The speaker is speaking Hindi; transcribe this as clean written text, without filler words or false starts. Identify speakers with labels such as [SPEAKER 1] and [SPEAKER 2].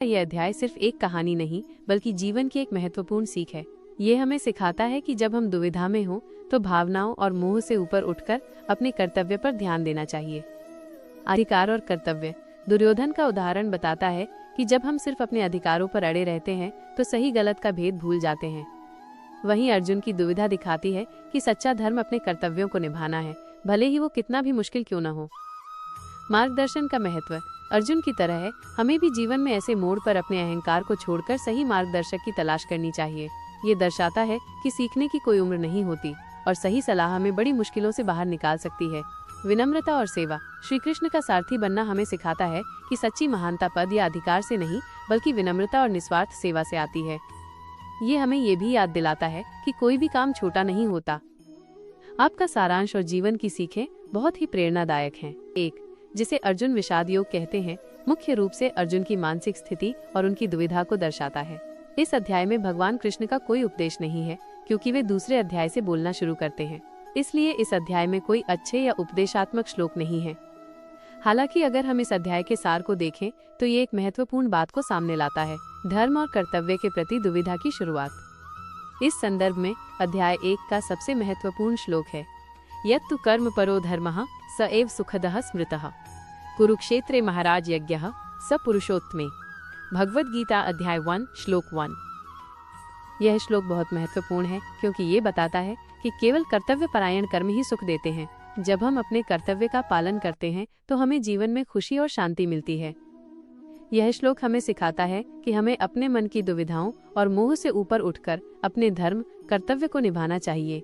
[SPEAKER 1] यह अध्याय सिर्फ एक कहानी नहीं बल्कि जीवन की एक महत्वपूर्ण सीख है। ये हमें सिखाता है कि जब हम दुविधा में हों तो भावनाओं और मोह से ऊपर उठकर अपने कर्तव्य पर ध्यान देना चाहिए। अधिकार और कर्तव्य। दुर्योधन का उदाहरण बताता है कि जब हम सिर्फ अपने अधिकारों पर अड़े रहते हैं तो सही गलत का भेद भूल जाते हैं। वहीं अर्जुन की दुविधा दिखाती है कि सच्चा धर्म अपने कर्तव्यों को निभाना है, भले ही वो कितना भी मुश्किल क्यों न हो। मार्गदर्शन का महत्व। अर्जुन की तरह है, हमें भी जीवन में ऐसे मोड़ पर अपने अहंकार को छोड़कर सही मार्गदर्शक की तलाश करनी चाहिए। ये दर्शाता है कि सीखने की कोई उम्र नहीं होती और सही सलाह हमें बड़ी मुश्किलों से बाहर निकाल सकती है। विनम्रता और सेवा। श्री कृष्ण का सारथी बनना हमें सिखाता है कि सच्ची महानता पद या अधिकार से नहीं बल्कि विनम्रता और निस्वार्थ सेवा से आती है। ये हमें ये भी याद दिलाता है कि कोई भी काम छोटा नहीं होता। आपका सारांश और जीवन की सीखें बहुत ही प्रेरणादायक हैं। 1. जिसे अर्जुन विषाद योग कहते हैं, मुख्य रूप से अर्जुन की मानसिक स्थिति और उनकी दुविधा को दर्शाता है। इस अध्याय में भगवान कृष्ण का कोई उपदेश नहीं है क्योंकि वे दूसरे अध्याय से बोलना शुरू करते हैं, इसलिए इस अध्याय में कोई अच्छे या उपदेशात्मक श्लोक नहीं है। हालांकि अगर हम इस अध्याय के सार को देखें तो ये एक महत्वपूर्ण बात को सामने लाता है, धर्म और कर्तव्य के प्रति दुविधा की शुरुआत। इस संदर्भ में अध्याय 1 का सबसे महत्वपूर्ण श्लोक है, यत्तु कर्म परो धर्मः स एव सुखदः स्मृतः कुरुक्षेत्रे महाराज यज्ञः स पुरुषोत्तमे। भगवद गीता अध्याय 1 श्लोक 1। यह श्लोक बहुत महत्वपूर्ण है क्योंकि ये बताता है कि केवल कर्तव्य परायण कर्म ही सुख देते हैं। जब हम अपने कर्तव्य का पालन करते हैं तो हमें जीवन में खुशी और शांति मिलती है। यह श्लोक हमें सिखाता है कि हमें अपने मन की दुविधाओं और मोह से ऊपर उठकर अपने धर्म कर्तव्य को निभाना चाहिए।